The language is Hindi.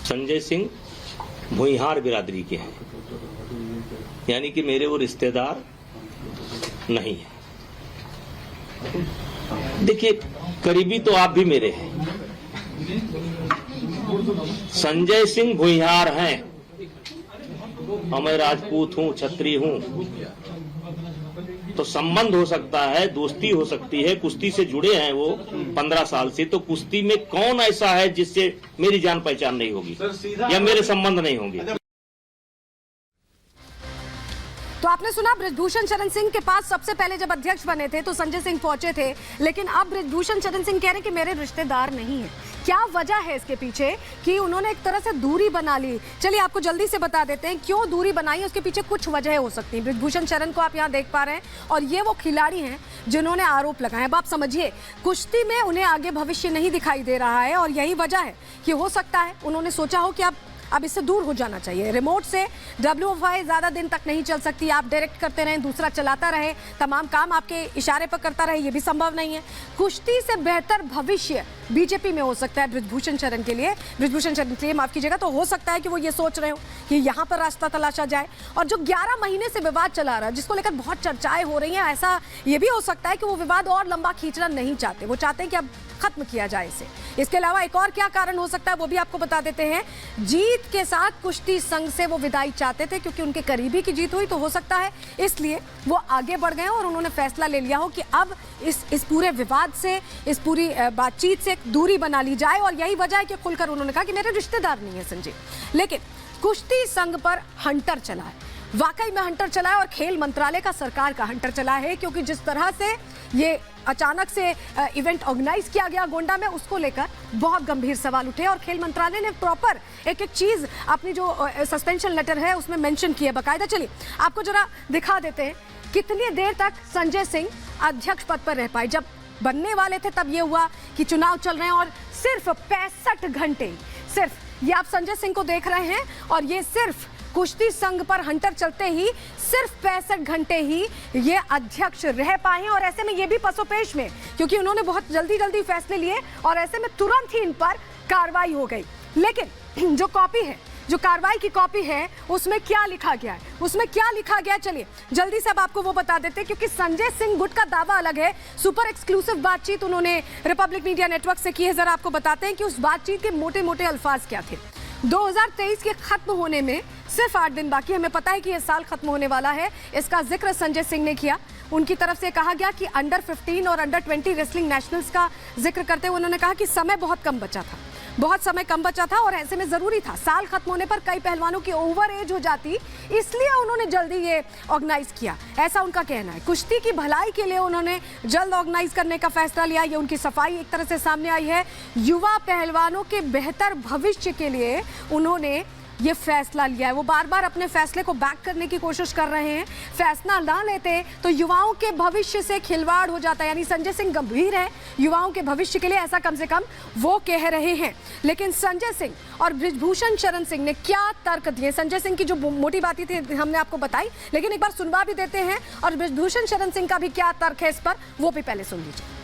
संजय सिंह भुइहार बिरादरी के हैं, यानी कि मेरे वो रिश्तेदार नहीं है। देखिए, करीबी तो आप भी मेरे हैं। संजय सिंह भुइहार हैं और मैं राजपूत हूं, क्षत्रिय हूं, तो संबंध हो सकता है, दोस्ती हो सकती है। कुश्ती से जुड़े हैं वो 15 साल से, तो कुश्ती में कौन ऐसा है जिससे मेरी जान पहचान नहीं होगी या मेरे संबंध नहीं होंगे। तो आपने सुना, बृजभूषण शरण सिंह के पास सबसे पहले जब अध्यक्ष बने थे तो संजय सिंह पहुंचे थे, लेकिन अब बृजभूषण शरण सिंह कह रहे हैं कि मेरे रिश्तेदार नहीं है। क्या वजह है इसके पीछे कि उन्होंने एक तरह से दूरी बना ली? चलिए आपको जल्दी से बता देते हैं क्यों दूरी बनाई है। उसके पीछे कुछ वजह हो सकती है। बृजभूषण शरण को आप यहाँ देख पा रहे हैं और ये वो खिलाड़ी हैं जिन्होंने आरोप लगाए। अब आप समझिए, कुश्ती में उन्हें आगे भविष्य नहीं दिखाई दे रहा है और यही वजह है कि हो सकता है उन्होंने सोचा हो कि अब इससे दूर हो जाना चाहिए। रिमोट से WFI ज्यादा दिन तक नहीं चल सकती। आप डायरेक्ट करते रहें, दूसरा चलाता रहे, तमाम काम आपके इशारे पर करता रहे, ये भी संभव नहीं है। कुश्ती से बेहतर भविष्य बीजेपी में हो सकता है बृजभूषण शरण के लिए, माफ कीजिएगा। तो हो सकता है कि वो ये सोच रहे हो कि यहाँ पर रास्ता तलाशा जाए। और जो 11 महीने से विवाद चला रहा है, जिसको लेकर बहुत चर्चाएं हो रही हैं, ऐसा ये भी हो सकता है कि वो विवाद और लंबा खींचना नहीं चाहते। वो चाहते हैं कि अब खत्म किया जाए इसे। इसके अलावा एक और क्या कारण हो सकता है वो भी आपको बता देते हैं। जीत के साथ कुश्ती संघ से वो विदाई चाहते थे, क्योंकि उनके करीबी की जीत हुई, तो हो सकता है इसलिए वो आगे बढ़ गए और उन्होंने फैसला ले लिया हो कि अब इस पूरे विवाद से, इस पूरी बातचीत से दूरी बना ली जाए। और यही वजह है कि खुलकर उन्होंने कहा कि मेरे रिश्तेदार नहीं है संजय। लेकिन कुश्ती संघ पर हंटर चला है, वाकई में हंटर चला है, और खेल मंत्रालय का, सरकार का हंटर चला है। क्योंकि जिस तरह से ये अचानक से इवेंट ऑर्गेनाइज किया गया गोंडा में, उसको लेकर बहुत गंभीर सवाल उठे और खेल मंत्रालय ने प्रॉपर एक एक चीज अपनी जो सस्पेंशन लेटर है उसमें मेंशन की है बाकायदा। चलिए आपको जरा दिखा देते हैं कितनी देर तक संजय सिंह अध्यक्ष पद पर रह पाए। जब बनने वाले थे तब ये हुआ कि चुनाव चल रहे हैं और सिर्फ 65 घंटे, सिर्फ ये आप संजय सिंह को देख रहे हैं, और ये सिर्फ कुश्ती संघ पर हंटर चलते ही सिर्फ 65 घंटे ही ये अध्यक्ष रह पाए हैं। और ऐसे में ये भी पसोपेश में, क्योंकि उन्होंने बहुत जल्दी फैसले लिए और ऐसे में तुरंत ही इन पर कार्रवाई हो गई। लेकिन जो कॉपी है, जो कार्रवाई की कॉपी है, उसमें क्या लिखा गया है, उसमें क्या लिखा गया, चलिए जल्दी से अब आपको वो बता देते हैं। क्योंकि संजय सिंह गुट का दावा अलग है। सुपर एक्सक्लूसिव बातचीत उन्होंने रिपब्लिक मीडिया नेटवर्क से की है। जरा आपको बताते हैं कि उस बातचीत के मोटे मोटे अल्फाज क्या थे। 2023 के खत्म होने में सिर्फ 8 दिन बाकी। हमें पता है कि यह साल खत्म होने वाला है। इसका जिक्र संजय सिंह ने किया। उनकी तरफ से कहा गया कि अंडर 15 और अंडर 20 रेसलिंग नेशनल्स का जिक्र करते हुए उन्होंने कहा कि समय बहुत कम बचा था, बहुत समय कम बचा था और ऐसे में जरूरी था। साल खत्म होने पर कई पहलवानों की ओवर एज हो जाती, इसलिए उन्होंने जल्दी ये ऑर्गेनाइज किया, ऐसा उनका कहना है। कुश्ती की भलाई के लिए उन्होंने जल्द ऑर्गेनाइज करने का फैसला लिया। ये उनकी सफाई एक तरह से सामने आई है। युवा पहलवानों के बेहतर भविष्य के लिए उन्होंने ये फैसला लिया है। वो बार बार अपने फैसले को बैक करने की कोशिश कर रहे हैं। फैसला ना लेते तो युवाओं के भविष्य से खिलवाड़ हो जाता है। यानी संजय सिंह गंभीर है युवाओं के भविष्य के लिए, ऐसा कम से कम वो कह रहे हैं। लेकिन संजय सिंह और बृजभूषण शरण सिंह ने क्या तर्क दिए? संजय सिंह की जो मोटी बातें थी हमने आपको बताई, लेकिन एक बार सुनवा भी देते हैं और बृजभूषण शरण सिंह का भी क्या तर्क है इस पर, वो भी पहले सुन लीजिए।